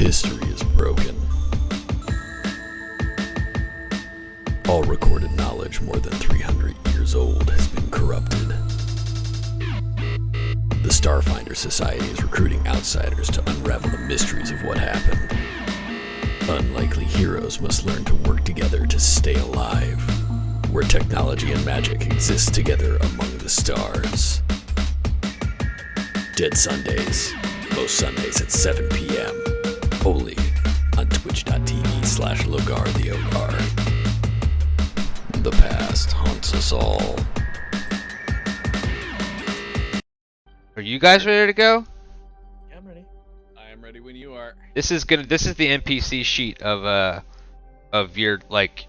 History is broken. All recorded knowledge more than 300 years old has been corrupted. The Starfinder Society is recruiting outsiders to unravel the mysteries of what happened. Unlikely heroes must learn to work together to stay alive, where technology and magic exist together among the stars. Dead Sundays, most Sundays at 7 p.m. Only on twitch.tv/Logar the Ogar. The past haunts us all. Are you guys ready to go? Yeah, I'm ready. I am ready when you are. This is the NPC sheet of your like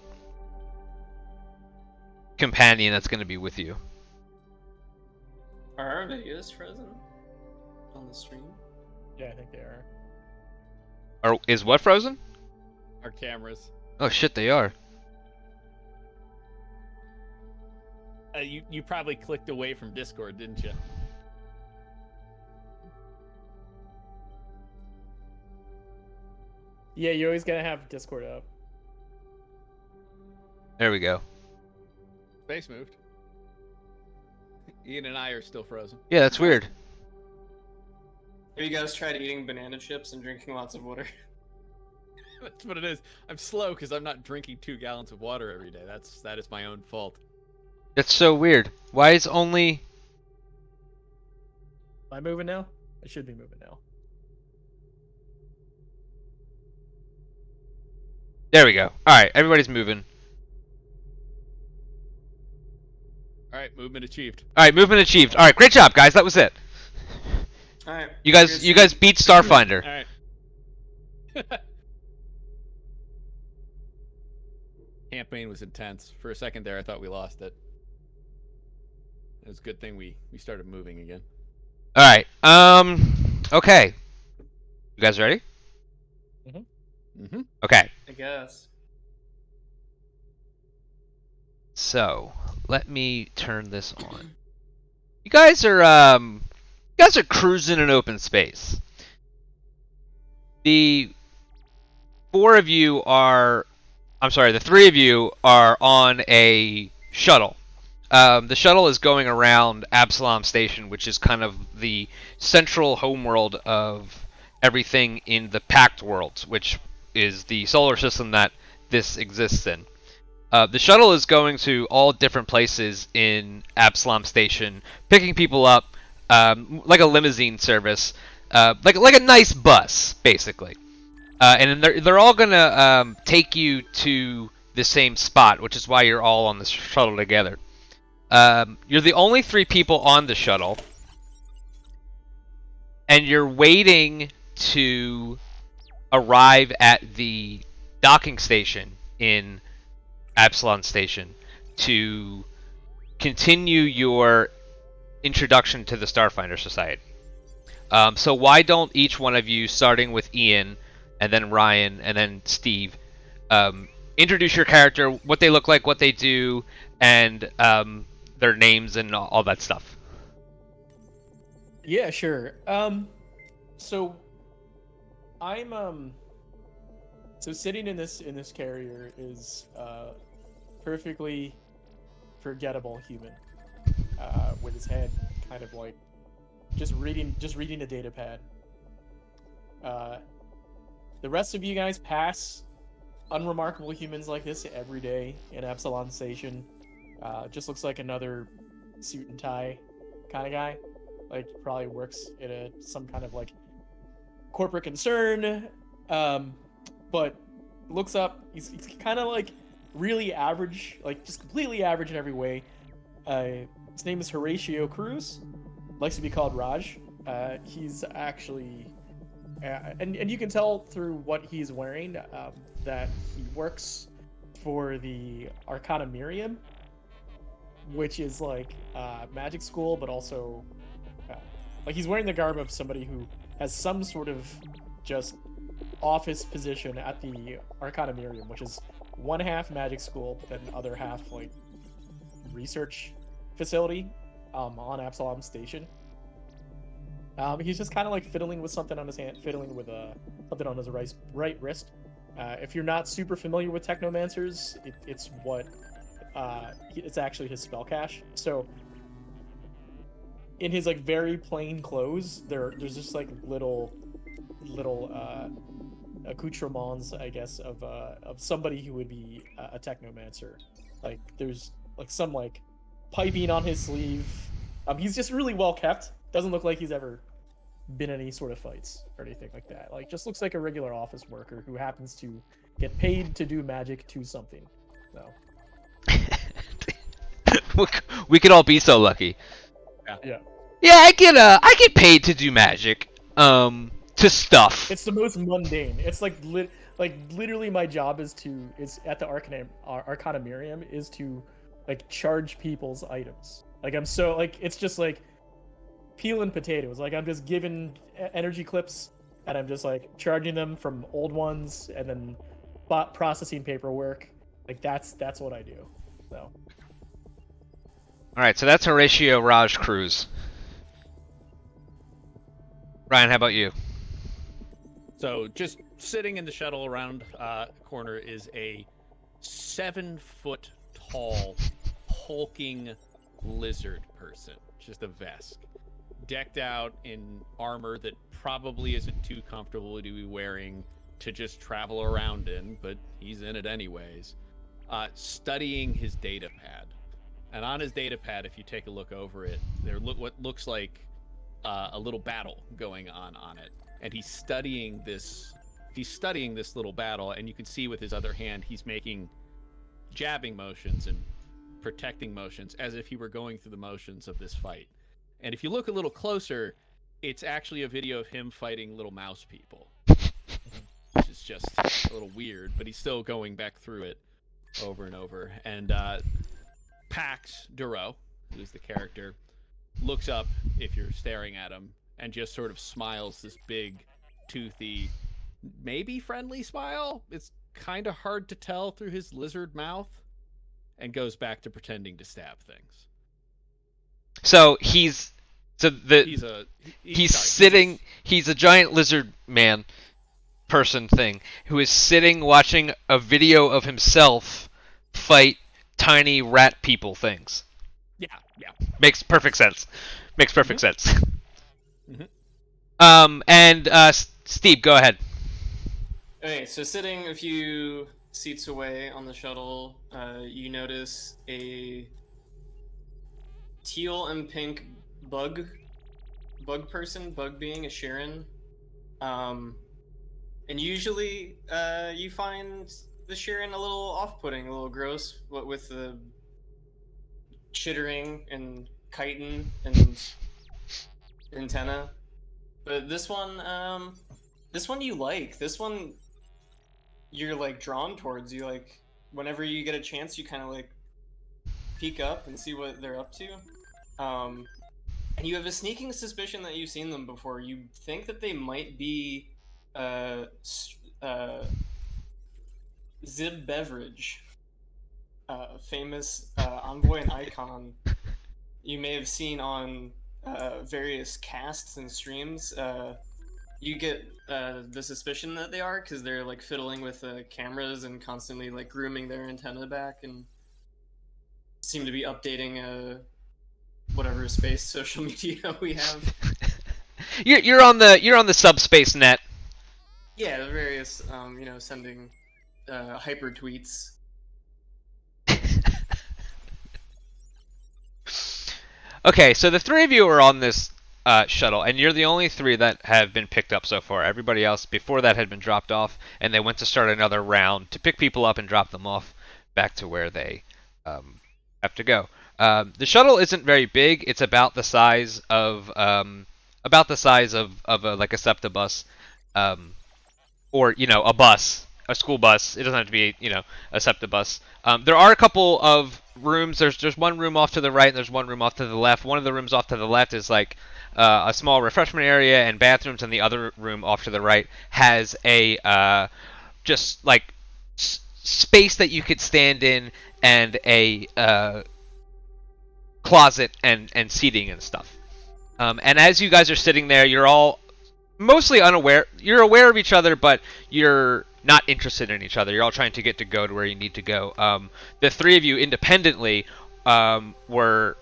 companion that's gonna be with you. Are our videos frozen on the stream? Yeah, I think they are. Is what frozen? Our cameras. Oh shit, they are. You probably clicked away from Discord, didn't you? Yeah, you always gotta have Discord up. There we go. Space moved. Ian and I are still frozen. Yeah, that's weird. Have you guys tried eating banana chips and drinking lots of water? That's what it is. I'm slow because I'm not drinking 2 gallons of water every day. That is my own fault. That's so weird. Why is only... Am I moving now? I should be moving now. There we go. Alright, everybody's moving. Alright, movement achieved. Alright, movement achieved. Alright, great job, guys. That was it. Alright. You guys beat Starfinder. Alright. Campaign was intense. For a second there, I thought we lost it. It was a good thing we started moving again. Alright, okay. You guys ready? Mm-hmm. Okay. I guess. So, let me turn this on. You guys are cruising in open space. The three of you are on a shuttle. The shuttle is going around Absalom Station, which is kind of the central homeworld of everything in the Pact world, which is the solar system that this exists in. The shuttle is going to all different places in Absalom Station, picking people up like a limousine service, like a nice bus, basically. And they're all gonna take you to the same spot, which is why you're all on the shuttle together. You're the only 3 people on the shuttle, and you're waiting to arrive at the docking station in Absalom Station to continue your introduction to the Starfinder Society. So why don't each one of you, starting with Ian, and then Ryan, and then Steve, introduce your character, what they look like, what they do, and their names and all that stuff. Yeah, sure. So I'm so sitting in this carrier is perfectly forgettable human with his head kind of like just reading a data pad. The rest of you guys pass unremarkable humans like this every day in Absalom Station. Just looks like another suit and tie kind of guy. Like probably works at some kind of like corporate concern. But looks up, he's kind of like really average, like just completely average in every way. His name is Horatio Cruz, likes to be called Raj. He's actually, and you can tell through what he's wearing that he works for the Arcana Miriam, which is like magic school, but also like he's wearing the garb of somebody who has some sort of just office position at the Arcana Miriam, which is one half magic school, but then the other half like research facility on Absalom Station. He's just kind of like fiddling with something on his hand, fiddling with put it on his right wrist. If you're not super familiar with Technomancers, it's what it's actually his spell cache. So in his like very plain clothes, there's just like little accoutrements, I guess, of somebody who would be a Technomancer. Like there's like some like piping on his sleeve. He's just really well kept. Doesn't look like he's ever been in any sort of fights or anything like that. Like just looks like a regular office worker who happens to get paid to do magic to something. So we could all be so lucky. yeah. Yeah, I get paid to do magic. To stuff. It's the most mundane. It's like literally my job is at the Arcanamirium is to like charge people's items. Like I'm so like it's just like peeling potatoes. Like I'm just giving energy clips and I'm just like charging them from old ones and then processing paperwork. Like that's what I do. So. All right, so that's Horatio Raj Cruz. Ryan, how about you? So just sitting in the shuttle around corner is a 7-foot tall, hulking lizard person. Just a Vesk. Decked out in armor that probably isn't too comfortable to be wearing to just travel around in, but he's in it anyways. Studying his data pad. And on his data pad, if you take a look over it, what looks like a little battle going on it. And he's studying this little battle, and you can see with his other hand he's making jabbing motions and protecting motions as if he were going through the motions of this fight. And if you look a little closer, it's actually a video of him fighting little mouse people, which is just a little weird, but he's still going back through it over and over. And Pax Duro, who's the character, looks up if you're staring at him and just sort of smiles this big, toothy, maybe friendly smile. It's kind of hard to tell through his lizard mouth, and goes back to pretending to stab things. So he's a giant lizard man person thing who is sitting watching a video of himself fight tiny rat people things. Yeah. Makes perfect sense. Sense. Mm-hmm. And Steve, go ahead. Okay, so sitting a few seats away on the shuttle, you notice a teal and pink bug being, a Sharon. And usually you find the Sharon a little off-putting, a little gross, what with the chittering and chitin and antenna. But this one you like. This one you're like drawn towards. You like whenever you get a chance, you kind of like peek up and see what they're up to. And you have a sneaking suspicion that you've seen them before. You think that they might be Zib Beverage, famous envoy and icon you may have seen on various casts and streams. You get the suspicion that they are because they're like fiddling with cameras and constantly like grooming their antenna back and seem to be updating whatever space social media we have. You're on the subspace net. Yeah, the various sending hyper tweets. Okay, so the three of you are on this shuttle, and you're the only three that have been picked up so far. Everybody else before that had been dropped off, and they went to start another round to pick people up and drop them off back to where they have to go. The shuttle isn't very big. It's about the size of a like a SEPTA bus, or a bus, a school bus. It doesn't have to be a SEPTA bus. There are a couple of rooms. There's one room off to the right and there's one room off to the left. One of the rooms off to the left is like a small refreshment area and bathrooms, and the other room off to the right has a just like space that you could stand in and a closet and seating and stuff. And as you guys are sitting there, you're all mostly unaware. You're aware of each other, but you're not interested in each other. You're all trying to get to go to where you need to go. The three of you independently were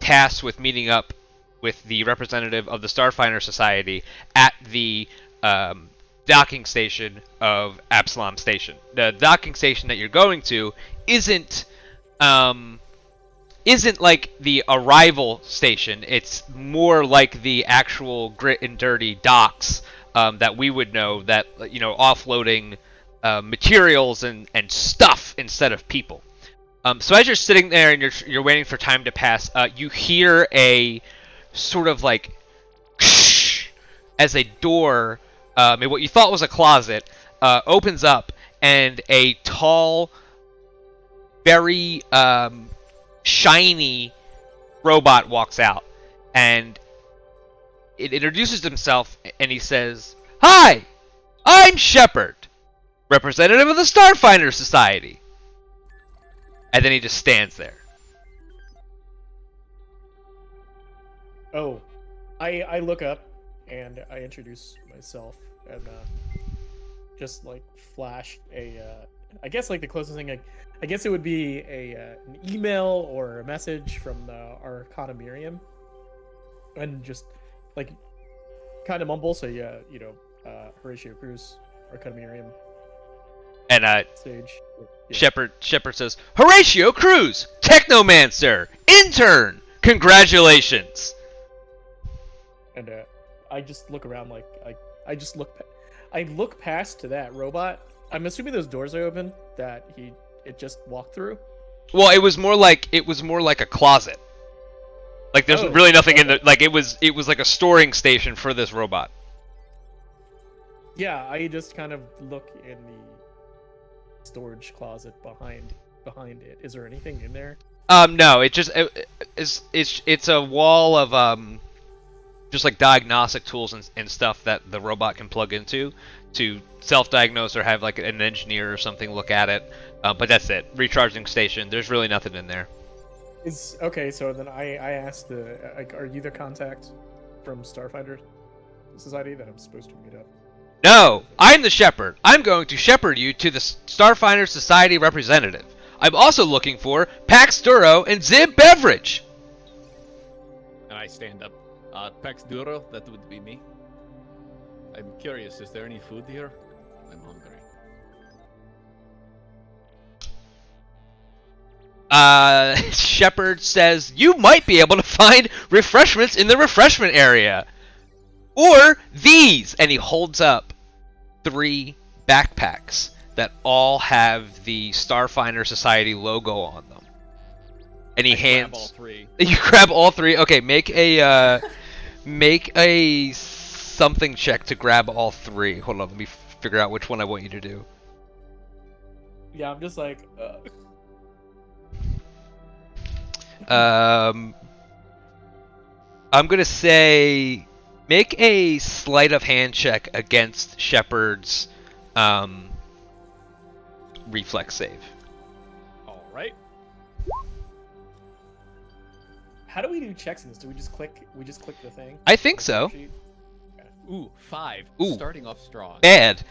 tasked with meeting up with the representative of the Starfinder Society at the docking station of Absalom Station. The docking station that you're going to isn't like the arrival station. It's more like the actual grit and dirty docks that we would know, that, you know, offloading materials and stuff instead of people. So as you're sitting there and you're waiting for time to pass, you hear a sort of like as a door, what you thought was a closet, opens up, and a tall, very shiny robot walks out, and it introduces himself, and he says, "Hi, I'm Shepard, representative of the Starfinder Society." And then he just stands there. Oh, I look up and I introduce myself and just like flash a I guess like the closest thing I guess it would be an email or a message from our Economirium, and just like kind of mumble, say Horatio Cruz, our Economirium. And Stage. Yeah. Shepard says, "Horatio Cruz, Technomancer, intern, congratulations." And I just look around like I look past to that robot. I'm assuming those doors are open that it just walked through. Well, it was more like a closet. Like there's really nothing in the, like it was like a storing station for this robot. Yeah, I just kind of look in the storage closet behind it. Is there anything in there? No, it's a wall of just like diagnostic tools and stuff that the robot can plug into to self-diagnose, or have like an engineer or something look at it. But that's it. Recharging station. There's really nothing in there. Okay. So then I asked are you the contact from Starfinder Society that I'm supposed to meet up? No, I'm the Shepherd. I'm going to shepherd you to the Starfinder Society representative. I'm also looking for Pax Duro and Zib Beverage. And I stand up. Pax Duro, that would be me. I'm curious, is there any food here? I'm hungry. Shepard says you might be able to find refreshments in the refreshment area. Or these, and he holds up 3 backpacks that all have the Starfinder Society logo on them. And he hands. Grab all 3. You grab all 3. Okay, make a something check to grab all 3. Hold on, let me figure out which one I want you to do. Yeah, I'm just like. I'm gonna say make a sleight of hand check against Shepard's reflex save. All right. How do we do checks in this? Do we just click? We just click the thing? I think so. Ooh, 5. Ooh. Starting off strong. Bad.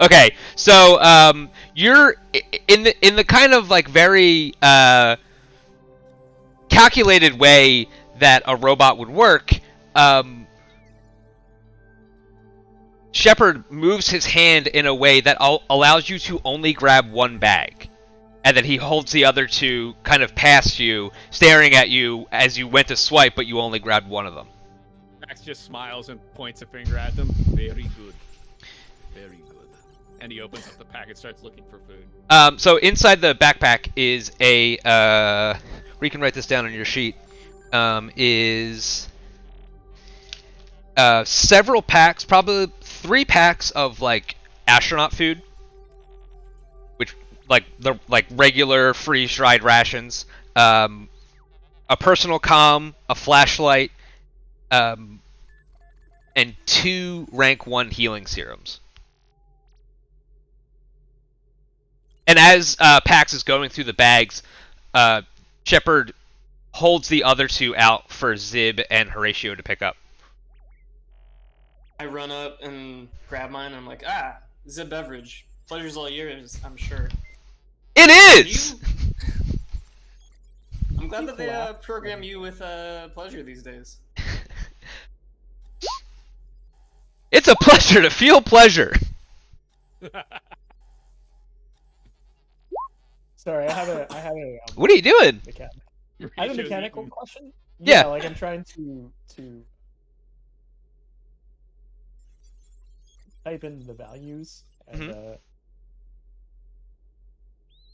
Okay, so you're in the kind of like very calculated way that a robot would work. Shepard moves his hand in a way that allows you to only grab one bag, and then he holds the other 2 kind of past you, staring at you as you went to swipe, but you only grabbed one of them. Max just smiles and points a finger at them. Very good. Very good. And he opens up the package, starts looking for food. So inside the backpack is a we can write this down on your sheet. Is several packs, probably 3 packs of like astronaut food, which like the regular freeze-dried rations, a personal comm, a flashlight, and 2 rank 1 healing serums. And as Pax is going through the bags, Shepard holds the other 2 out for Zib and Horatio to pick up. I run up and grab mine. And I'm like, ah, it's a beverage. Pleasure's all yours, I'm sure. It Can is. you? I'm glad You that they clap. program you with pleasure these days. It's a pleasure to feel pleasure. Sorry, I have a What are you doing? I have a mechanical Eating. question. Yeah. Like I'm trying to type in the values, and I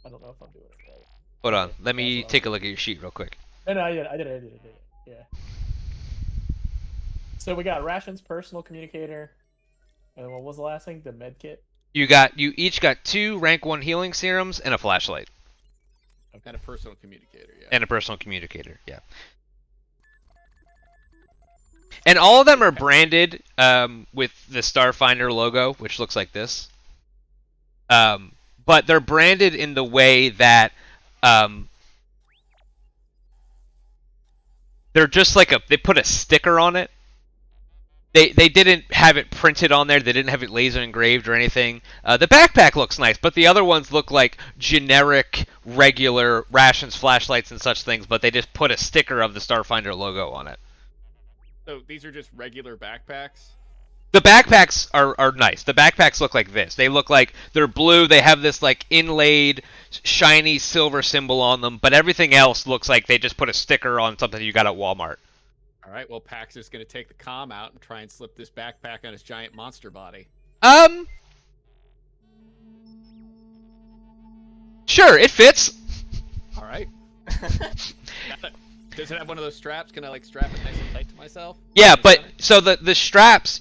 don't know if I'm doing it right. Hold on. Okay, Let me that's what take a I'm look at your sheet real quick. doing. No, I did it. Yeah. So we got rations, personal communicator, and then what was the last thing? The med kit. You each got 2 rank 1 healing serums and a flashlight. And a personal communicator, yeah. And a personal communicator, yeah. And all of them are branded with the Starfinder logo, which looks like this. But they're branded in the way that they're just like they put a sticker on it. They didn't have it printed on there. They didn't have it laser engraved or anything. The backpack looks nice, but the other ones look like generic, regular rations, flashlights, and such things. But they just put a sticker of the Starfinder logo on it. So these are just regular backpacks? The backpacks are nice. The backpacks look like this. They look like they're blue. They have this like inlaid, shiny silver symbol on them. But everything else looks like they just put a sticker on something you got at Walmart. All right, well, Pax is going to take the comm out and try and slip this backpack on his giant monster body. Sure, it fits. All right. Does it have one of those straps? Can I like strap it nice and tight to myself? Yeah, but so the straps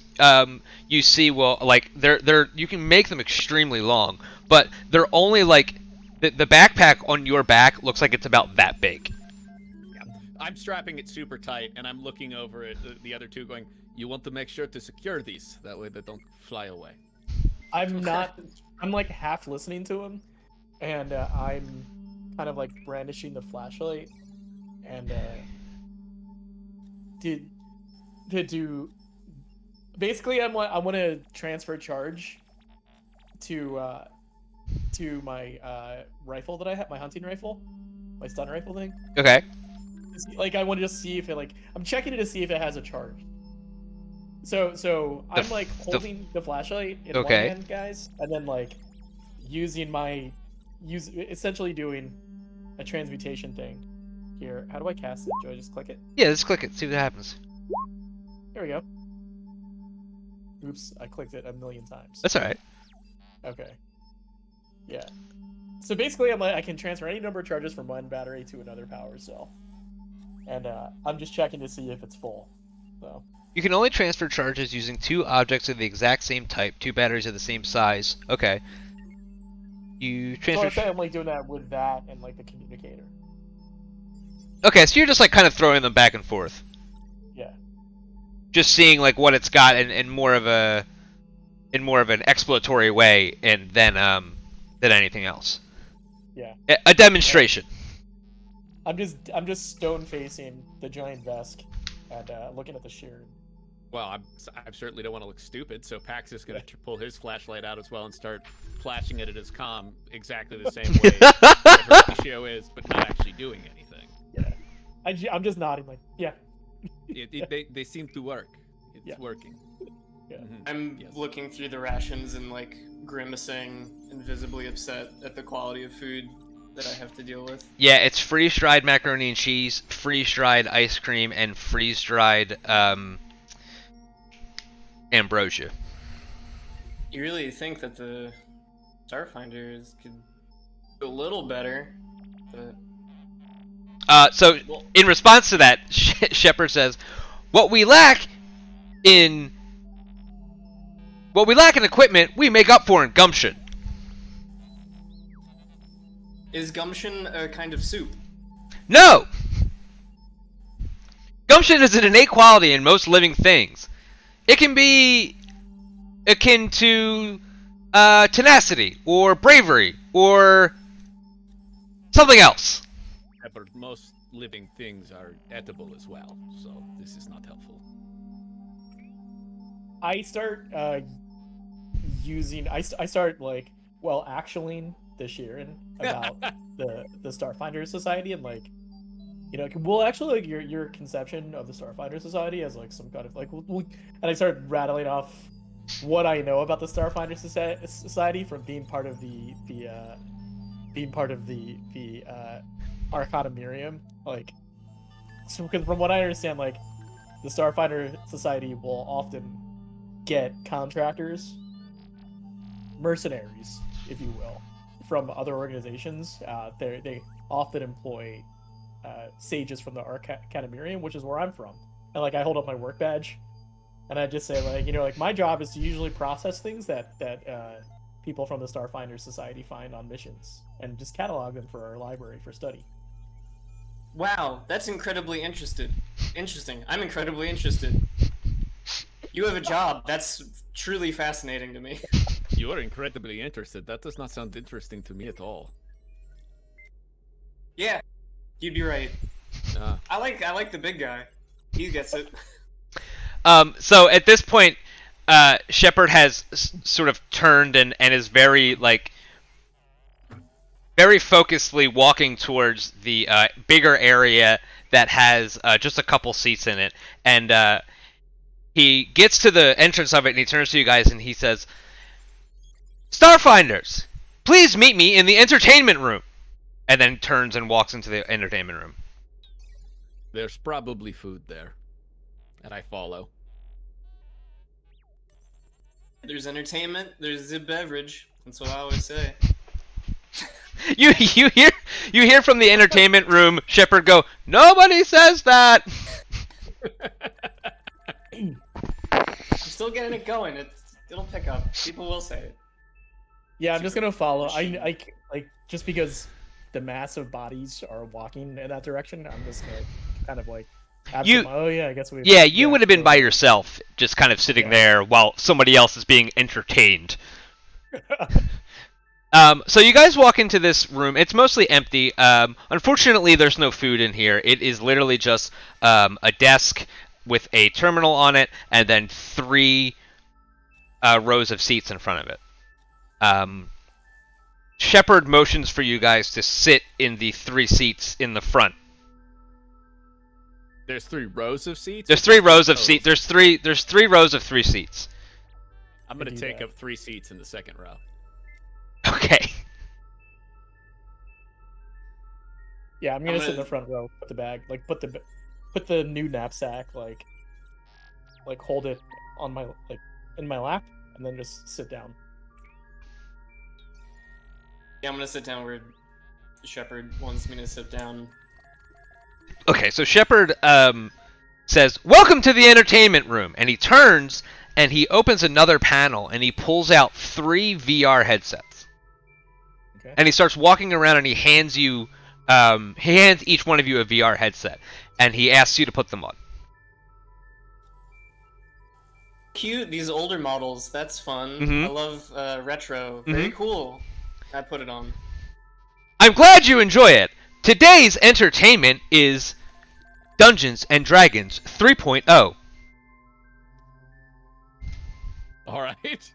you see will like they're you can make them extremely long, but they're only like the backpack on your back looks like it's about that big. I'm strapping it super tight, and I'm looking over at the other two going, you want to make sure to secure these. That way they don't fly away. I'm like half listening to him, and I'm kind of like brandishing the flashlight, and basically I want to transfer charge to my rifle that I have, my hunting rifle, my stun rifle thing. Okay. Like I want to just see if it I'm checking it to see if it has a charge. So I'm like holding the flashlight in one hand, guys, and then like essentially doing a transmutation thing. Here, how do I cast it? Do I just click it? Yeah, let's click it. See what happens. Here we go. Oops, I clicked it a million times. That's all right. Okay. Yeah. So basically, I can transfer any number of charges from one battery to another power cell, and I'm just checking to see if it's full. So. You can only transfer charges using 2 objects of the exact same type, 2 batteries of the same size. Okay. You transfer. So I'm like doing that with that and like the communicator. Okay, so you're just like kind of throwing them back and forth. Yeah. Just seeing like what it's got in more of an exploratory way, and than anything else. Yeah. A demonstration. I'm just stone facing the giant Vesk and looking at the shear. Well, I certainly don't want to look stupid, so Pax is going to pull his flashlight out as well and start flashing it at his comm exactly the same way that ratio is, but not actually doing anything. Yeah. I'm just nodding like, yeah. They seem to work. It's working. Yeah. Mm-hmm. I'm looking through the rations and like grimacing and visibly upset at the quality of food that I have to deal with. Yeah, it's freeze-dried macaroni and cheese, freeze-dried ice cream, and freeze-dried ambrosia. You really think that the Starfinders could do a little better, but... So in response to that, Shepard says, "What we lack in equipment, we make up for in gumption." Is gumption a kind of soup? No! Gumption is an innate quality in most living things. It can be akin to tenacity, or bravery, or something else. Yeah, but most living things are edible as well, so this is not helpful. I start using. I start like actually this year about the Starfinder Society and like well actually like your conception of the Starfinder Society as like some kind of like and I started rattling off what I know about the Starfinder Society from being part of the Arcana Miriam, like, so because from what I understand, like, the Starfinder Society will often get contractors, mercenaries, if you will, from other organizations. They often employ sages from the Arcana Miriam, which is where I'm from, and like I hold up my work badge, and I just say like like my job is to usually process things that people from the Starfinder Society find on missions and just catalog them for our library for study. Wow, that's incredibly interesting. I'm incredibly interested. You have a job. That's truly fascinating to me. You are incredibly interested. That does not sound interesting to me at all. Yeah, you'd be right. Uh, I like the big guy. He gets it. So at this point, Shepard has sort of turned and is very focusedly walking towards the bigger area that has just a couple seats in it, and he gets to the entrance of it and he turns to you guys and he says, "Starfinders, please meet me in the entertainment room," and then turns and walks into the entertainment room. there's probably food there, and I follow. There's entertainment. There's a beverage. That's what I always say. You hear from the entertainment room Shepard go, "Nobody says that." I'm still getting it going. It'll pick up. People will say it. Yeah, I'm just gonna follow. I like just because the massive bodies are walking in that direction. I'm just gonna kind of like. Oh yeah, I guess we. Yeah, you would have been by yourself, just kind of sitting there while somebody else is being entertained. So you guys walk into this room. It's mostly empty. Unfortunately, there's no food in here. It is literally just a desk with a terminal on it, and then 3 rows of seats in front of it. Shepard motions for you guys to sit in the 3 seats in the front. There's 3 rows of seats? There's 3 rows of seats. There's 3 rows of 3 seats. I'm going to take up 3 seats in the second row. Okay. Yeah, I'm gonna sit in the front row. Put the bag, like put the new knapsack, like hold it on my in my lap, and then just sit down. Yeah, I'm gonna sit down where Shepard wants me to sit down. Okay, so Shepard says, "Welcome to the entertainment room," and he turns and he opens another panel and he pulls out 3 VR headsets. Okay. And he starts walking around and he hands each one of you a VR headset, and he asks you to put them on. Cute, these older models. That's fun. Mhm. I love retro. Very cool. I put it on. I'm glad you enjoy it. Today's entertainment is Dungeons and Dragons 3.0. All right.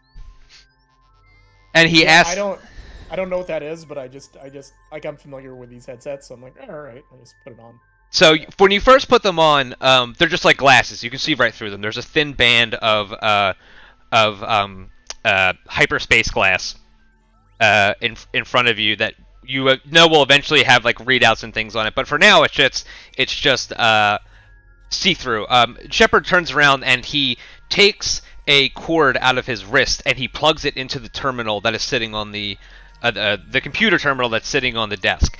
And he asks, I don't know what that is, but I just like I'm familiar with these headsets, so I'm like, all right, I just put it on. so when you first put them on, they're just like glasses. You can see right through them. There's a thin band of hyperspace glass in front of you that you know will eventually have like readouts and things on it. But for now, it's just see-through. Shepard turns around and he takes a cord out of his wrist and he plugs it into the terminal that is sitting on the computer terminal that's sitting on the desk.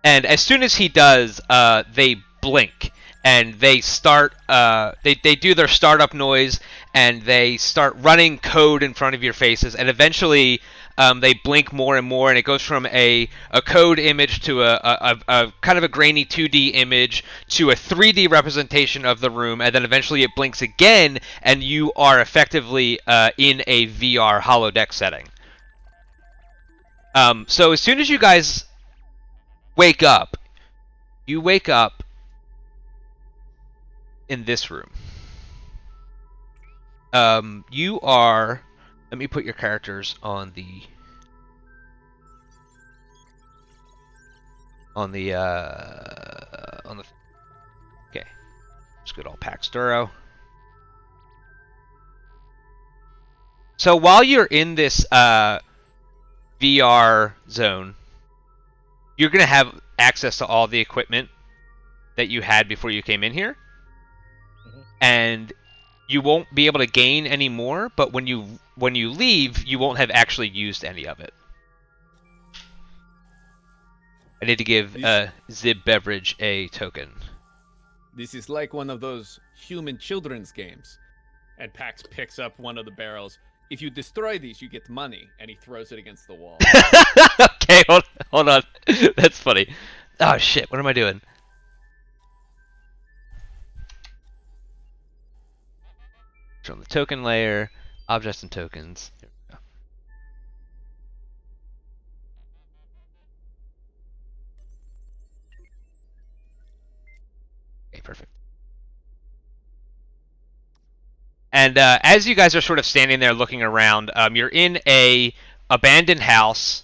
And as soon as he does, they blink and they start. They do their startup noise and they start running code in front of your faces. And eventually, they blink more and more, and it goes from a code image to a kind of a grainy 2D image to a 3D representation of the room, and then eventually it blinks again, and you are effectively in a VR holodeck setting. So as soon as you guys wake up, you wake up in this room. You are. Let me put your characters on the. On the. Okay. Just good old Pax Duro. So while you're in this VR zone, you're gonna have access to all the equipment that you had before you came in here, and you won't be able to gain any more. But when you leave, you won't have actually used any of it. I need to give Zib Beverage a token. This is like one of those human children's games. And Pax picks up one of the barrels. If you destroy these, you get money. And he throws it against the wall. Okay, hold on. That's funny. Oh shit, what am I doing? Show the token layer, objects and tokens. Here we go. Okay, perfect. And as you guys are sort of standing there looking around, you're in a abandoned house.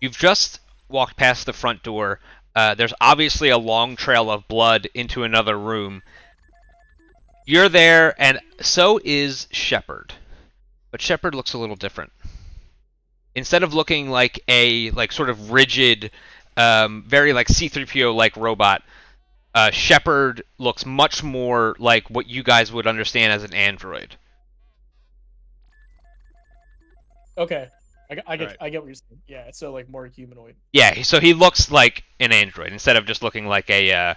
You've just walked past the front door. There's obviously a long trail of blood into another room. You're there, and so is Shepard. But Shepard looks a little different. Instead of looking like a sort of rigid, very like C-3PO like robot, Shepard looks much more like what you guys would understand as an android. Okay. I get Right. I get what you're saying. Yeah, so like more humanoid. Yeah, so he looks like an android instead of just looking like a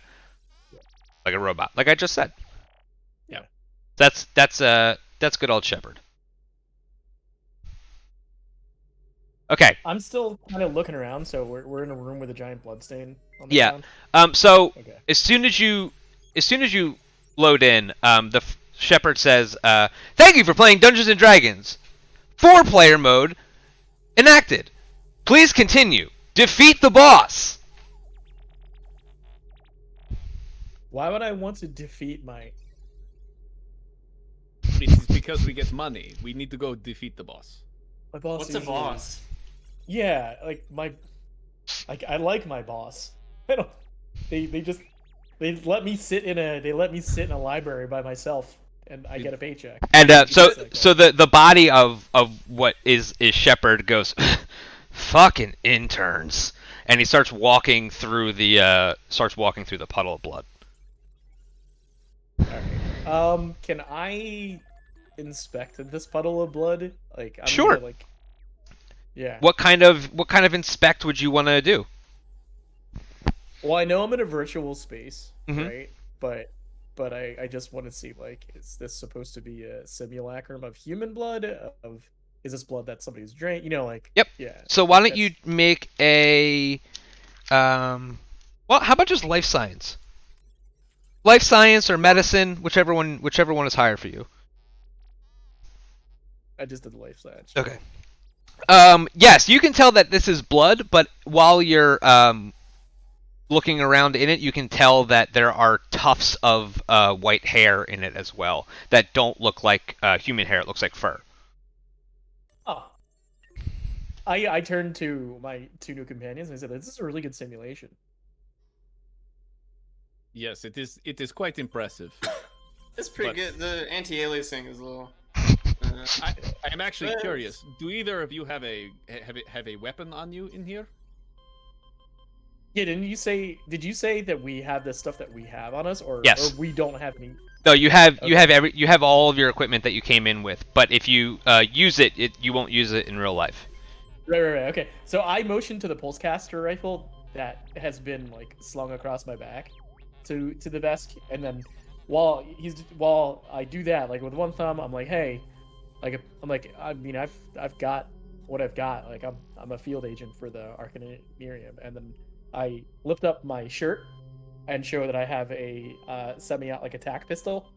robot, like I just said. Yeah. That's good old Shepard. Okay. I'm still kind of looking around, so we're in a room with a giant bloodstain on the Yeah. ground. So Okay. as soon as you load in, Shepard says, "Thank you for playing Dungeons and Dragons. 4-player mode enacted. Please continue. Defeat the boss." Why would I want to defeat my... It's because we get money. We need to go defeat the boss. My boss What's a usually- boss? Yeah, like I like my boss. I don't. They let me sit in a library by myself, and I get a paycheck. And so It's like that. so the body of what is Shepard goes, "Fucking interns," and he starts walking through the puddle of blood. Alright. Can I inspect this puddle of blood? Like, I'm Sure. Gonna, like, yeah. What kind of inspect would you want to do? Well, I know I'm in a virtual space, Mhm. right? But I just want to see, like, is this supposed to be a simulacrum of human blood? Is this blood that somebody's drank? You know, like. Yep. Yeah. So why don't that's- you make a well, how about just life science? Life science or medicine, whichever one is higher for you. I just did the life science. Okay. Yes, you can tell that this is blood, but while you're looking around in it, you can tell that there are tufts of white hair in it as well that don't look like human hair. It looks like fur. Oh. I turned to my 2 new companions and I said, "This is a really good simulation." Yes, it is. It is quite impressive. It's pretty But- good. The anti-aliasing is a little. I am actually Yes. curious. Do either of you have a weapon on you in here? Yeah, did you say that we have the stuff that we have on us, or, Yes. or we don't have any? No, you have Okay. you have all of your equipment that you came in with, but if you use it, you won't use it in real life. Right. Okay. So I motioned to the pulsecaster rifle that has been like slung across my back to the desk, and then while I do that, like with one thumb, I'm like, "Hey," I mean, I've got what I've got. Like I'm a field agent for the Arcanarium, and then I lift up my shirt and show that I have a semi-automatic attack pistol.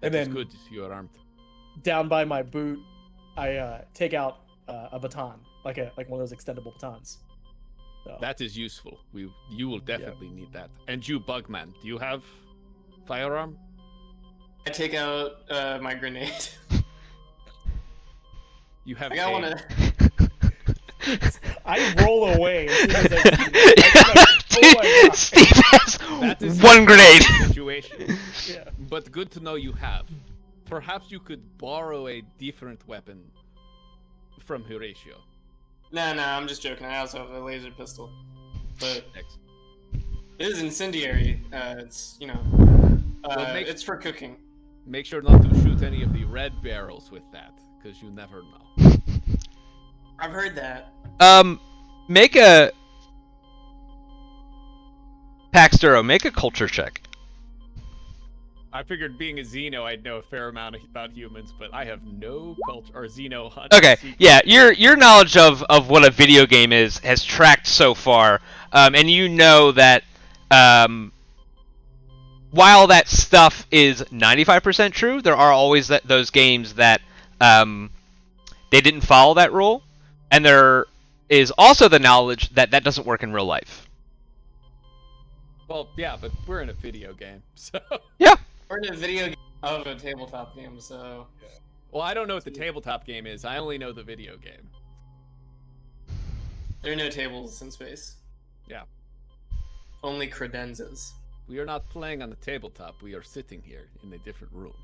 That And is then good. You are armed. down by my boot, I take out a baton, like one of those extendable batons. So, That is useful. You will definitely need that. And you, Bugman, do you have firearm? I take out my grenade. You have I got one a... of. I roll away as soon as I see that. I'm like, oh my god. Steve That has is one a grenade. situation. Yeah. But good to know you have. Perhaps you could borrow a different weapon from Horatio. No, I'm just joking. I also have a laser pistol, but Next. it is incendiary. It's Well, it's for cooking. Make sure not to shoot any of the red barrels with that, because you never know. I've heard that. Make a Paxturo, make a culture check. I figured being a Xeno, I'd know a fair amount about humans, but I have no culture or Xeno hunt. Okay, yeah, your knowledge of what a video game is has tracked so far, and you know that while that stuff is 95% true, there are always those games that they didn't follow that rule, and there is also the knowledge that that doesn't work in real life. Well, yeah, but we're in a video game, so... Yeah. We're in a video game of a tabletop game, so... Well, I don't know what the tabletop game is. I only know the video game. There are no tables in space. Yeah. Only credenzas. We are not playing on the tabletop. We are sitting here in a different room.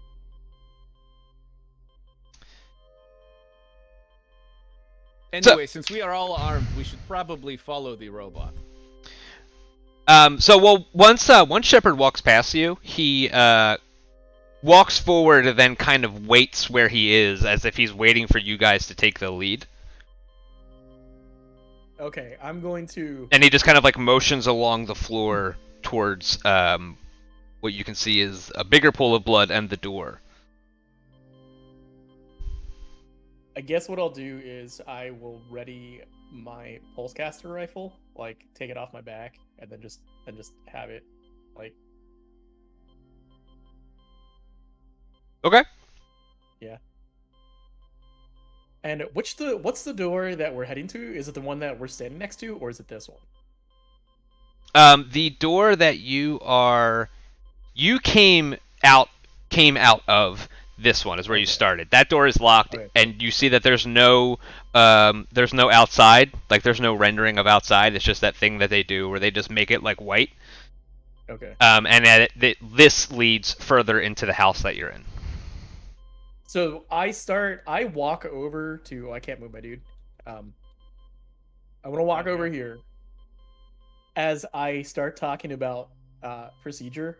Anyway, since we are all armed, we should probably follow the robot. Once Shepard walks past you, he walks forward and then kind of waits where he is, as if he's waiting for you guys to take the lead. Okay, I'm going to. And he just kind of like motions along the floor towards what you can see is a bigger pool of blood and the door. I guess what I'll do is I will ready my pulsecaster rifle, like take it off my back, and then just have it, like. Okay. Yeah. And what's the door that we're heading to? Is it the one that we're standing next to, or is it this one? The door that you came out of. This one is where you started. That door is locked, Okay. and you see that there's no outside. Like there's no rendering of outside. It's just that thing that they do where they just make it like white. Okay. And this leads further into the house that you're in. So I walk over to. I can't move my dude. I'm gonna walk over here. As I start talking about procedure,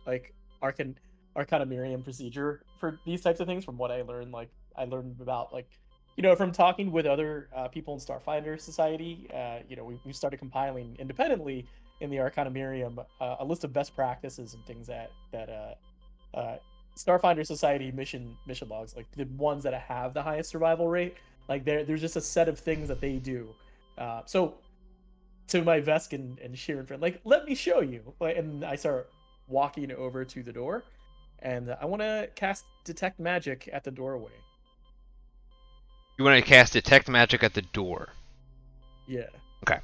like Arcana Miriam procedure for these types of things, from what I learned, I learned about, from talking with other people in Starfinder Society. We started compiling independently in the Arcana Miriam a list of best practices and things that Starfinder Society mission logs, like the ones that have the highest survival rate. Like there's just a set of things that they do. So to my Vesk and Sheeran friend, like, let me show you. And I start walking over to the door. And I want to cast Detect Magic at the doorway. You want to cast Detect Magic at the door. Yeah. Okay.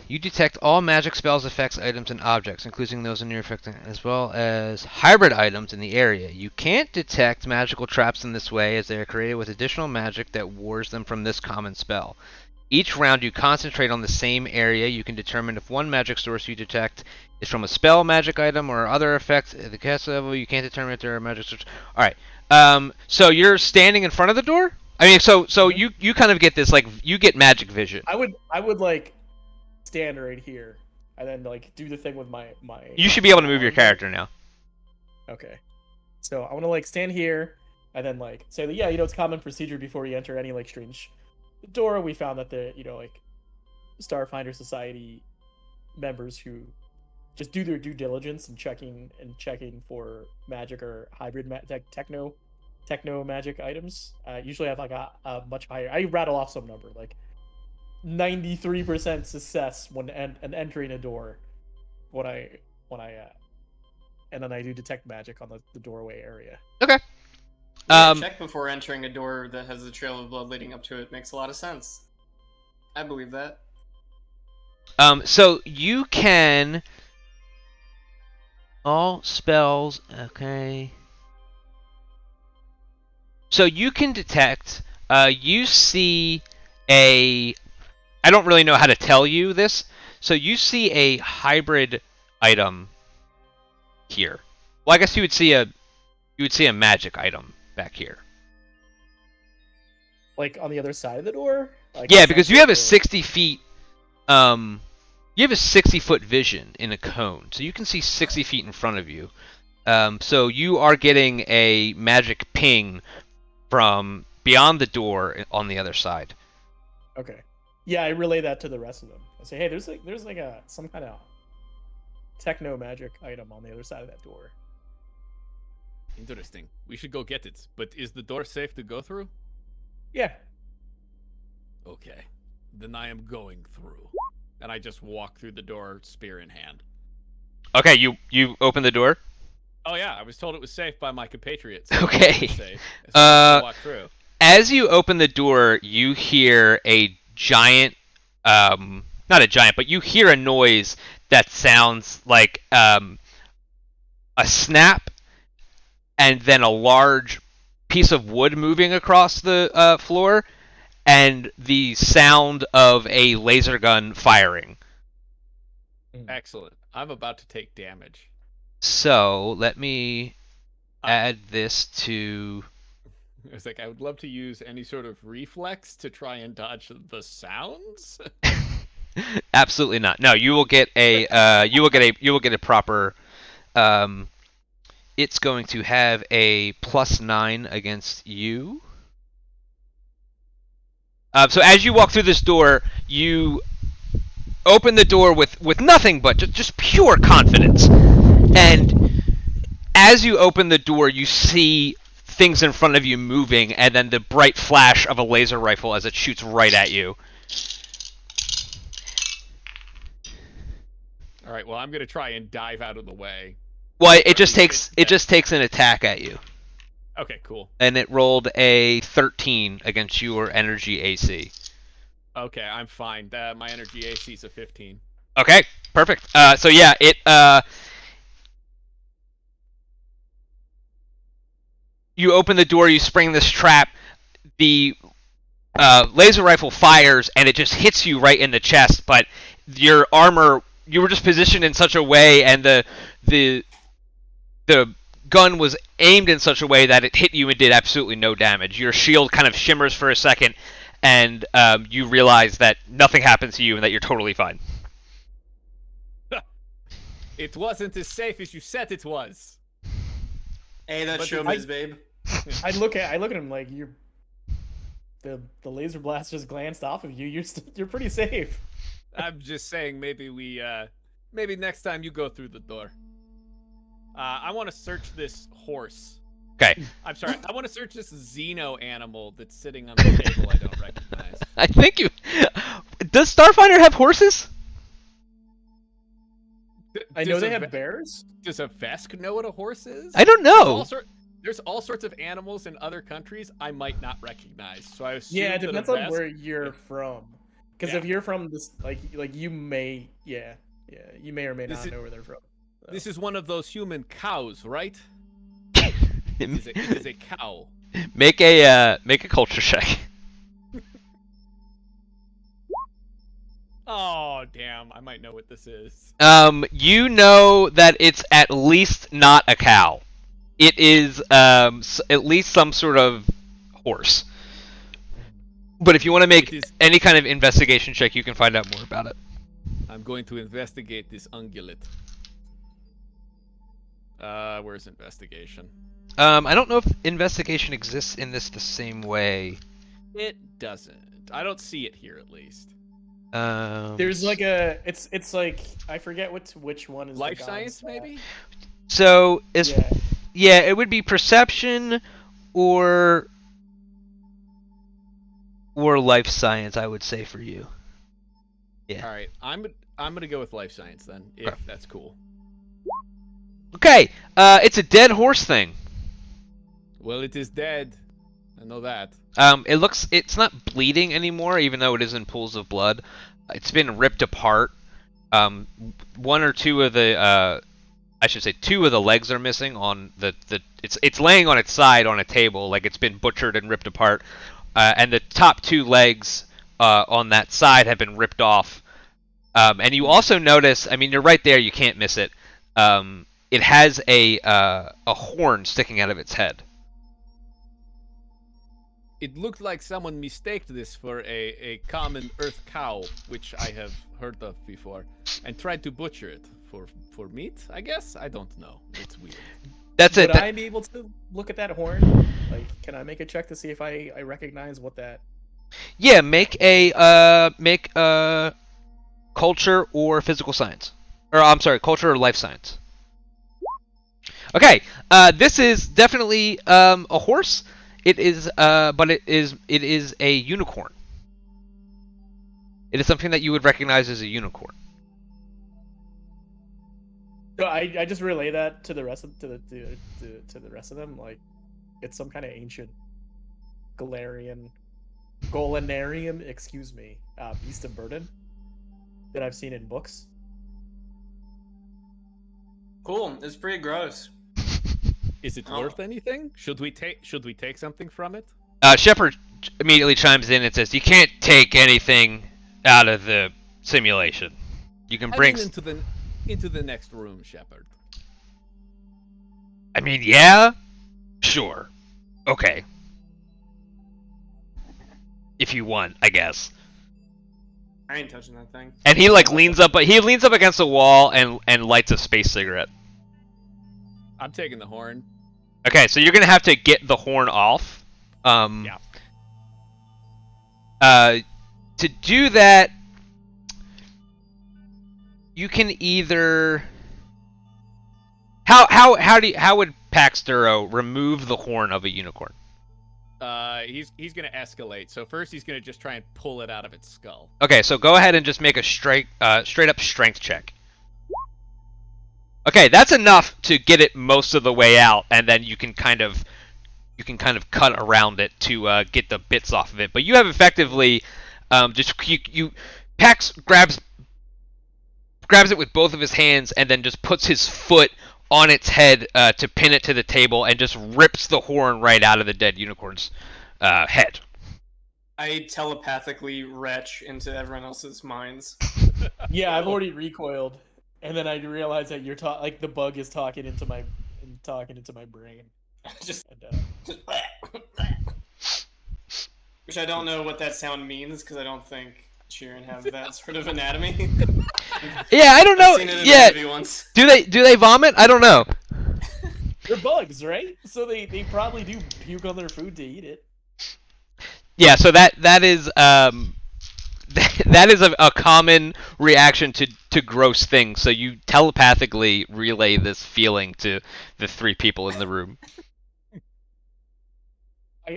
You detect all magic spells, effects, items, and objects, including those in your effect, as well as hybrid items in the area. You can't detect magical traps in this way, as they are created with additional magic that wards them from this common spell. Each round you concentrate on the same area. You can determine if one magic source you detect is from a spell, magic item, or other effect. At the cast level, you can't determine if there are magic sources. Alright. So you're standing in front of the door? I mean, so you kind of get this, like, you get magic vision. I would like stand right here and then like do the thing with my You should be able to move your character now. Okay. So I want to like stand here and then like say that, yeah, it's common procedure before you enter any like strange door. We found that the like Starfinder Society members who just do their due diligence and checking for magic or hybrid techno magic items usually have like a much higher. I rattle off some number like 93% success when entering a door when I and then I do detect magic on the doorway area. Okay. Check before entering a door that has a trail of blood leading up to it. Makes a lot of sense. I believe that. So you can all spells. Okay. So you can detect. You see a. I don't really know how to tell you this. So you see a hybrid item here. Well, I guess you would see a magic item back here. Like on the other side of the door? Like Yeah, because you have a essentially, 60 feet. You have a 60-foot vision in a cone, so you can see 60 feet in front of you. So you are getting a magic ping from beyond the door on the other side. Okay. Yeah, I relay that to the rest of them. I say, hey, there's like a some kind of techno magic item on the other side of that door. Interesting. We should go get it. But is the door safe to go through? Yeah. Okay. Then I am going through. And I just walk through the door, spear in hand. Okay, you open the door. Oh yeah, I was told it was safe by my compatriots. Okay. Safe. So I walk through. As you open the door, you hear a giant, not a giant, but you hear a noise that sounds like a snap and then a large piece of wood moving across the floor and the sound of a laser gun firing. Excellent. I'm about to take damage. So let me add this to... I was like, I would love to use any sort of reflex to try and dodge the sounds. Absolutely not. No, you will get a you will get a proper. It's going to have a +9 against you. So as you walk through this door, you open the door with nothing but just pure confidence, and as you open the door, you see things in front of you moving, and then the bright flash of a laser rifle as it shoots right at you. All right. Well, I'm gonna try and dive out of the way. Well, it just takes an attack at you, Okay. Cool. and it rolled a 13 against your energy AC. Okay, I'm fine. My energy AC is a 15. Okay, perfect. So yeah, it you open the door, you spring this trap, the laser rifle fires, and it just hits you right in the chest. But your armor, you were just positioned in such a way, and the gun was aimed in such a way that it hit you and did absolutely no damage. Your shield kind of shimmers for a second, and you realize that nothing happens to you and that you're totally fine. It wasn't as safe as you said it was. Hey, that's showbiz, babe. I look at him like the laser blast just glanced off of you. You're pretty safe. I'm just saying, maybe maybe next time you go through the door. I want to search this horse. Okay. I'm sorry. I want to search this xeno animal that's sitting on the table I don't recognize. I think you. Does Starfinder have horses? I know they have bears. Does a Vesk know what a horse is? I don't know. There's all sorts of animals in other countries I might not recognize. So I assume Yeah, it that a depends on Vesk- where you're from. Because Yeah. if you're from this, like you may, you may or may not know where they're from. So. This is one of those human cows, right? It is a cow. Make a culture check. Oh, damn. I might know what this is. You know that it's at least not a cow. It is at least some sort of horse. But if you want to make any kind of investigation check, you can find out more about it. I'm going to investigate this ungulate. Where's investigation? I don't know if investigation exists in this the same way. It doesn't. I don't see it here, at least. There's like a, it's like I forget which one is Life the science, god's, maybe? So Yeah. it would be perception or life science, I would say, for you. Yeah. All right, I'm gonna go with life science then, if that's cool. Okay. It's a dead horse thing. Well, it is dead. I know that. It's not bleeding anymore, even though it is in pools of blood. It's been ripped apart. One or two of the I should say two of the legs are missing on the it's laying on its side on a table like it's been butchered and ripped apart, and the top two legs on that side have been ripped off. And you also notice, I mean, you're right there, you can't miss it. It has a horn sticking out of its head. It looked like someone mistaked this for a common earth cow, which I have heard of before, and tried to butcher it for meat, I guess? I don't know. It's weird. That's it. Would I be able to look at that horn? Like, can I make a check to see if I recognize what that... Yeah, make a culture or physical science. Or I'm sorry, culture or life science. Okay, this is definitely a horse. It is, but it is a unicorn. It is something that you would recognize as a unicorn. So I just relay that to the rest of to the rest of them. Like, it's some kind of ancient Golanarian, excuse me, beast of burden that I've seen in books. Cool. It's pretty gross. Is it worth anything? Should we take something from it? Shepard immediately chimes in and says, "You can't take anything out of the simulation. You can bring into the next room, Shepard." I mean, yeah, sure, okay, if you want, I guess." I ain't touching that thing. And he like leans up against the wall and lights a space cigarette. I'm taking the horn. Okay, so you're gonna have to get the horn off. Yeah. To do that, you can either how would Pax Duro remove the horn of a unicorn? He's gonna escalate. So first he's gonna just try and pull it out of its skull. Okay, so go ahead and just make a straight up strength check. Okay, that's enough to get it most of the way out, and then you can kind of cut around it to get the bits off of it. But you have effectively Pax grabs it with both of his hands and then just puts his foot on its head to pin it to the table and just rips the horn right out of the dead unicorn's head. I telepathically retch into everyone else's minds. Yeah, I've already recoiled, and then I realize that you're like the bug is talking into my brain. Just And, which I don't know what that sound means because I don't think Sheeran have that sort of anatomy. Yeah, I don't know. I've seen it in Yeah, a movie once. do they vomit? I don't know. they're bugs, right? So they probably do puke on their food to eat it. Yeah, so that is that is a common reaction to gross things. So you telepathically relay this feeling to the three people in the room.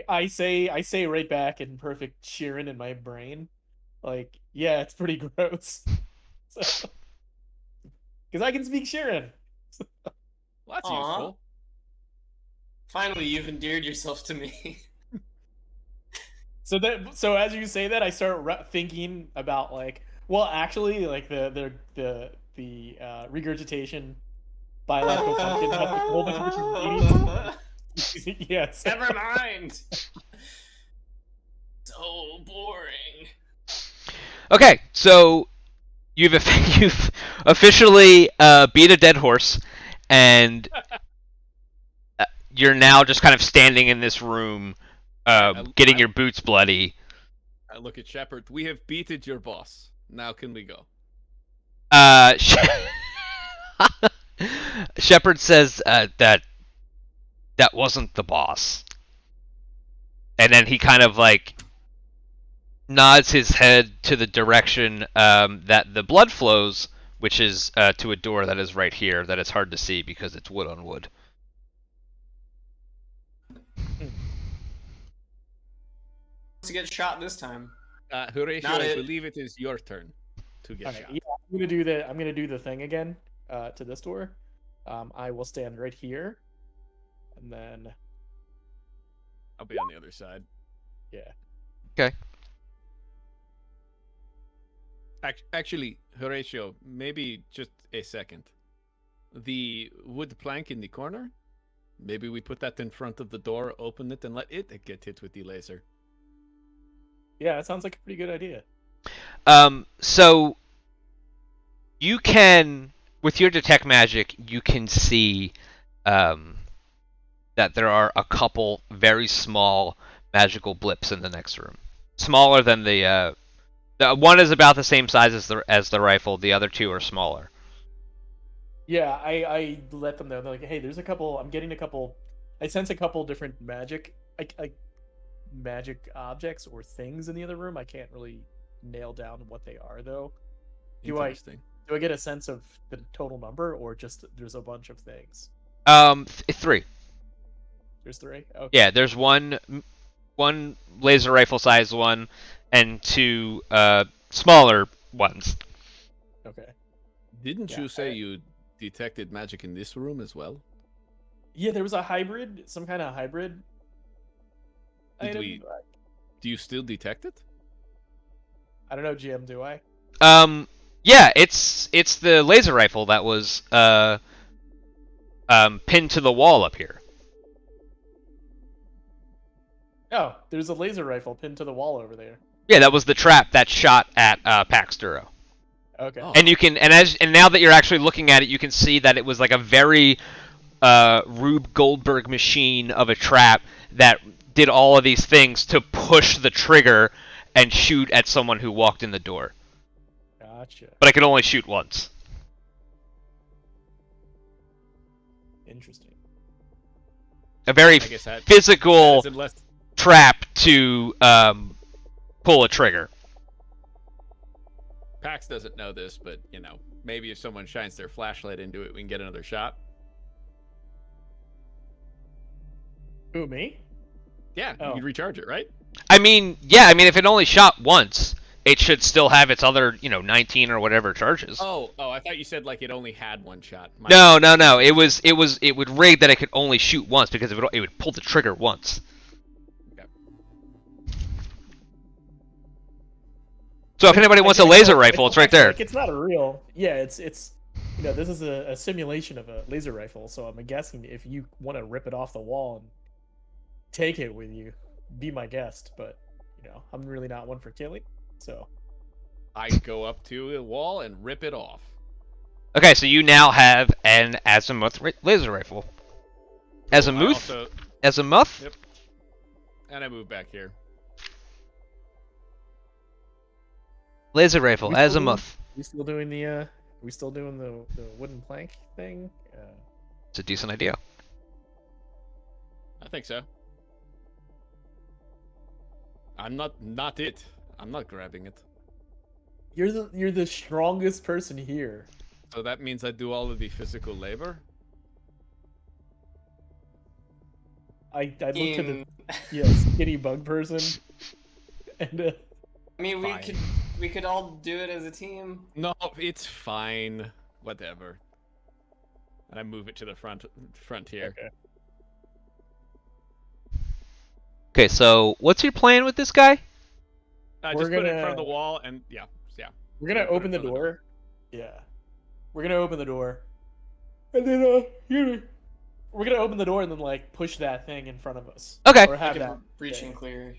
I say right back in perfect Sheeran in my brain, like, yeah, it's pretty gross. Because I can speak Sheeran. Well, that's Aw. useful. Finally, you've endeared yourself to me. So as you say that, I start thinking about like, well, actually, like the regurgitation biological function has a whole bunch of different meanings. Yes. Never mind. So boring. Okay, so you've officially beat a dead horse, and you're now just kind of standing in this room, getting your boots bloody. I look at Shepard. We have beaten your boss. Now can we go? Shepard says that wasn't the boss, and then he kind of like nods his head to the direction that the blood flows, which is to a door that is right here that is hard to see because it's wood on wood. To get shot this time. Horatio, Not I it. believe it is your turn to get All right, shot. yeah, I'm gonna do the thing again to this door. I will stand right here, and then I'll be on the other side. yeah. Okay. Actually, Horatio, maybe just a second. The wood plank in the corner. Maybe we put that in front of the door, open it, and let it get hit with the laser. Yeah, that sounds like a pretty good idea. So you can, with your detect magic, you can see that there are a couple very small magical blips in the next room. Smaller than the one is about the same size as the rifle. The other two are smaller. Yeah, I let them know. They're like, hey, there's a couple. I'm getting a couple. I sense a couple different magic objects or things in the other room. I can't really nail down what they are though. Do I get a sense of the total number, or just there's a bunch of things? 3. There's 3. Okay. Yeah, there's one laser rifle sized one, and 2 smaller ones. Okay. Didn't you say you detected magic in this room as well? Yeah, there was a hybrid, some kind of hybrid. Do you still detect it? I don't know, GM. Do I? Yeah, it's the laser rifle that was pinned to the wall up here. Oh, there's a laser rifle pinned to the wall over there. Yeah, that was the trap that shot at Pax Duro. Okay. Oh. And you can and now that you're actually looking at it, you can see that it was like a very Rube Goldberg machine of a trap that did all of these things to push the trigger and shoot at someone who walked in the door. Gotcha. But I could only shoot once. Interesting. A very I guess that physical adds in less. trap to pull a trigger. Pax doesn't know this, but maybe if someone shines their flashlight into it, we can get another shot. Who, me? Yeah, Oh. you can recharge it, right? I mean, yeah, if it only shot once, it should still have its other, 19 or whatever charges. Oh, I thought you said like it only had one shot. No. It would rig that it could only shoot once because it would pull the trigger once. Okay. So if anybody wants a laser rifle, it's right there. Like, it's not a real. Yeah, it's this is a simulation of a laser rifle. So I'm guessing if you want to rip it off the wall and take it with you, be my guest. But I'm really not one for killing. So I go up to a wall and rip it off. Okay, so you now have an azimuth laser rifle. Azimuth? Azimuth? Yep. And I move back here. Laser rifle, azimuth. we still doing the wooden plank thing? It's a decent idea. I think so. I'm not it. I'm not grabbing it. You're the strongest person here. So that means I do all of the physical labor? I look to the skinny bug person, and I mean, Fine. we could all do it as a team. No, it's fine. Whatever. And I move it to the front here. Okay. Okay, so what's your plan with this guy? I We're just put it in gonna- front of the wall, and yeah. we're gonna Put it open the in front of door. Yeah, we're gonna open the door, and then we're gonna open the door and then like push that thing in front of us. Okay. Or I have can that breach thing. and clear.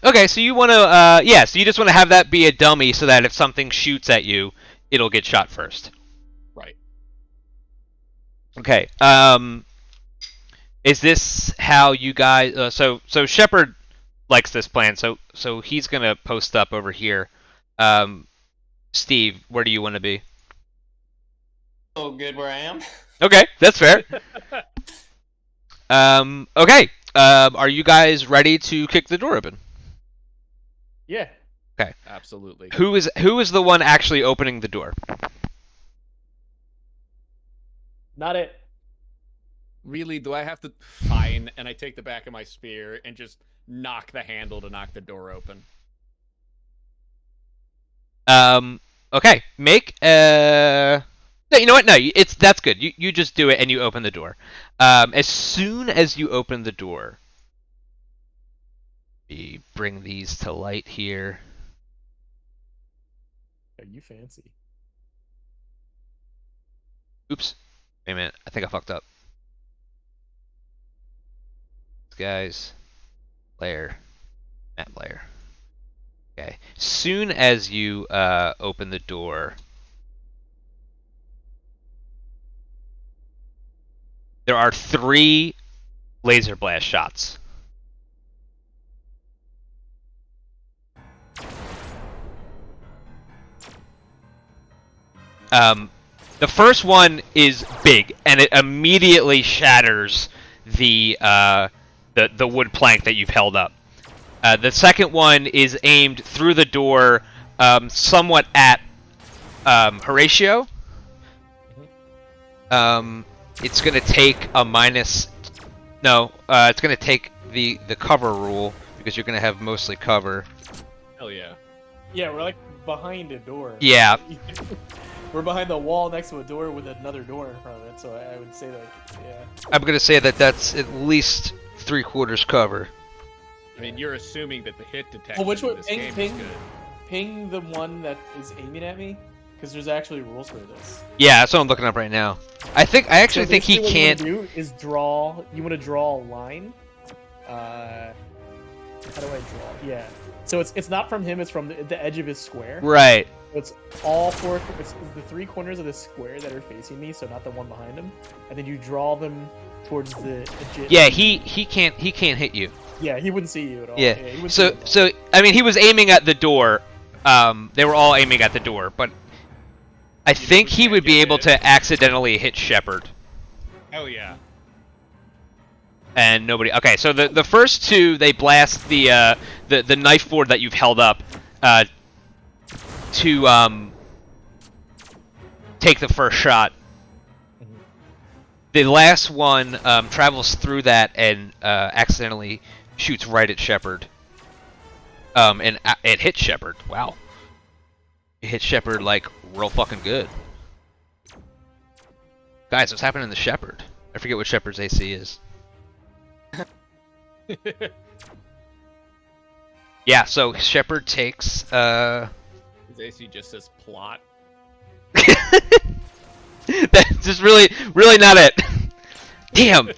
Okay, so you want to, so you just want to have that be a dummy so that if something shoots at you, it'll get shot first. Right. Okay, is this how you guys, so Shepard likes this plan, so he's gonna post up over here. Steve, where do you want to be? So good where I am. Okay, that's fair. Okay, are you guys ready to kick the door open? Yeah. Absolutely. Who is the one actually opening the door? Not it. Really, do I have to? Fine. And I take the back of my spear and just knock the handle to knock the door open. Okay, make no, you know what? No, that's good. You just do it and you open the door. As soon as you open the door, we bring these to light here. you fancy. Oops. Wait a minute. I think I fucked up. Guys, layer, map layer. Okay. Soon as you open the door, there are 3 laser blast shots. The first one is big, and it immediately shatters the wood plank that you've held up. The second one is aimed through the door, somewhat at Horatio. It's gonna take a minus. No, it's gonna take the cover rule because you're gonna have mostly cover. Hell yeah. Yeah, we're like behind a door. Yeah. We're behind the wall next to a door with another door in front of it, so I would say like, yeah. I'm gonna say that that's at least 3/4 cover. I mean, you're assuming that the hit detection Well, which in one? this game is good. Ping the one that is aiming at me, because there's actually rules for this. Yeah, that's what I'm looking up right now. I actually think he can't. What you want to do is draw. You want to draw a line. How do I draw? Yeah. So it's not from him. It's from the edge of his square. Right. So it's all 4. It's the 3 corners of the square that are facing me. So not the one behind him. And then you draw them towards the. Yeah, he can't hit you. Yeah, he wouldn't see you at all. Yeah. he wouldn't see you at all. So I mean, he was aiming at the door. They were all aiming at the door, but I think he would be able to accidentally hit Shepard. Hell yeah. And nobody. Okay, so the first 2 they blast the knife board that you've held up to take the first shot. The last one travels through that and accidentally shoots right at Shepard. And it hits Shepard. Wow. It hits Shepard like real fucking good. Guys, what's happening to Shepard? I forget what Shepard's AC is. Yeah, so Shepard takes His AC just says plot. That's just really not it. Damn.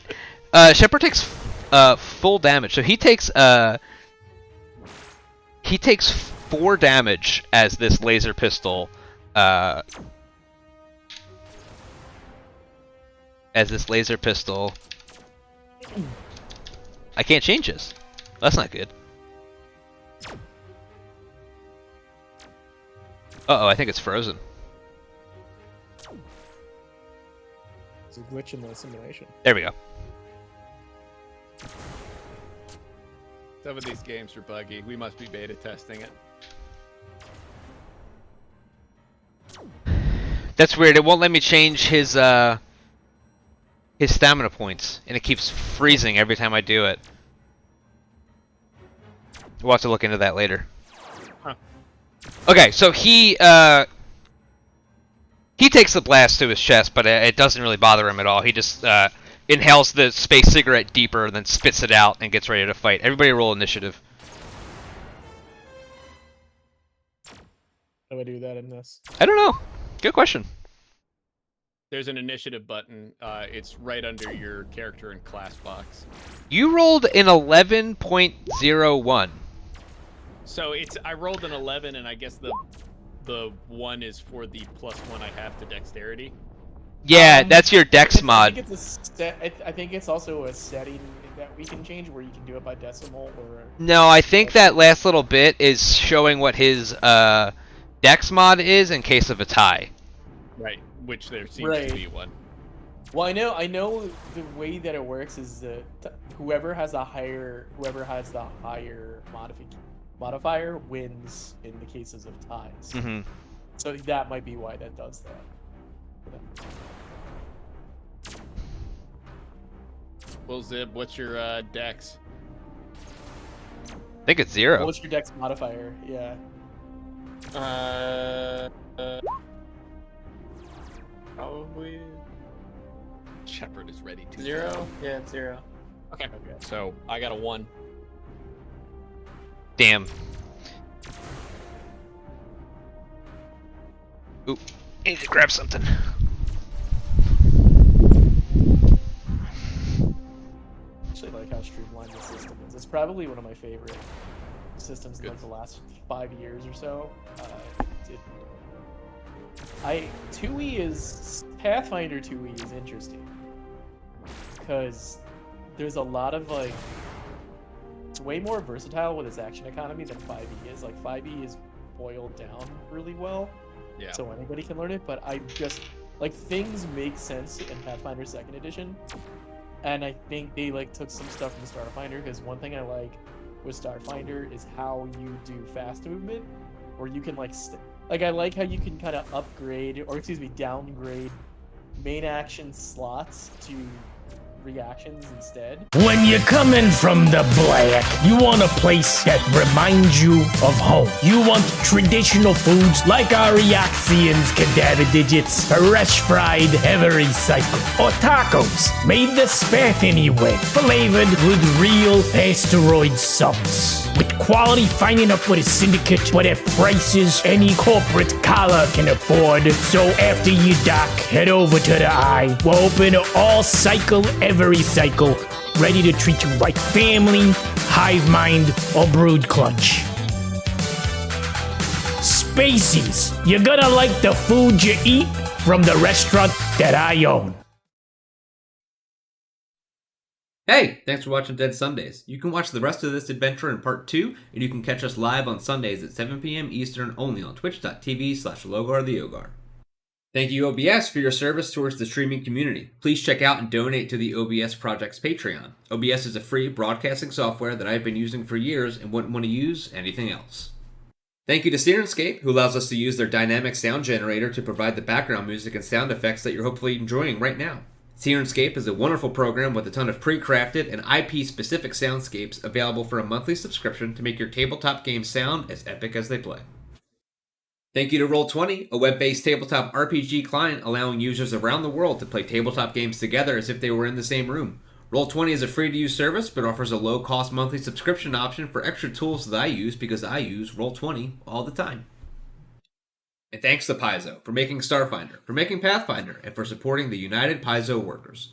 Shepard takes full damage. So he takes 4 damage as this laser pistol I can't change this. That's not good. Uh-oh, I think it's frozen. It's a glitch in the simulation. There we go. Some of these games are buggy. We must be beta testing it. That's weird. It won't let me change his stamina points, and it keeps freezing every time I do it. We'll have to look into that later. Huh. Okay, so he takes the blast to his chest, but it doesn't really bother him at all. He just inhales the space cigarette deeper, and then spits it out and gets ready to fight. Everybody roll initiative. How do I do that in this? I don't know. Good question. There's an initiative button. It's right under your character and class box. You rolled an 11.01. So I rolled an 11, and I guess the 1 is for the +1 I have to dexterity. Yeah, that's your dex mod. I think it's also a setting that we can change where you can do it by decimal or. No, I think that last little bit is showing what his dex mod is in case of a tie. Right, which there seems to be one. Well, I know the way that it works is that whoever has the higher modifier wins in the cases of ties. Mm-hmm. So that might be why that does that. Well, Zib, what's your dex? I think it's 0. What's your dex modifier? Yeah. Probably Shepard is ready to 0. Yeah, it's 0. Okay. So I got a 1. Damn. Oop, need to grab something. Actually, like how streamlined the system is. It's probably one of my favorite systems in like the last 5 years or so. It, 2E is Pathfinder 2E is interesting because there's a lot of like it's way more versatile with its action economy than 5E is. Like 5E is boiled down really well, Yeah. so anybody can learn it. But I just like things make sense in Pathfinder 2nd Edition, and I think they like took some stuff from Starfinder because one thing I like with Starfinder is how you do fast movement, or you can like I like how you can kind of upgrade or downgrade main action slots to reactions instead. When you're coming from the black, you want a place that reminds you of home. You want traditional foods like our Reaxians cadaver digits, fresh fried every cycle, or tacos made the Spathany way, flavored with real asteroid sauce. With quality finding up with a syndicate, but at prices any corporate collar can afford. So after you dock, head over to the Eye. We're open all cycle, every cycle, ready to treat you like family, hive mind, or brood clutch. Spacies, you're gonna like the food you eat from the restaurant that I own. Hey, thanks for watching Dead Sundays. You can watch the rest of this adventure in part 2, and you can catch us live on Sundays at 7 p.m. Eastern only on twitch.tv/LogarTheOgar. Thank you, OBS, for your service towards the streaming community. Please check out and donate to the OBS Project's Patreon. OBS is a free broadcasting software that I've been using for years and wouldn't want to use anything else. Thank you to Sirenscape, who allows us to use their dynamic sound generator to provide the background music and sound effects that you're hopefully enjoying right now. Sirenscape is a wonderful program with a ton of pre-crafted and IP-specific soundscapes available for a monthly subscription to make your tabletop games sound as epic as they play. Thank you to Roll20, a web-based tabletop RPG client allowing users around the world to play tabletop games together as if they were in the same room. Roll20 is a free-to-use service, but offers a low-cost monthly subscription option for extra tools that I use because I use Roll20 all the time. And thanks to Paizo for making Starfinder, for making Pathfinder, and for supporting the United Paizo workers.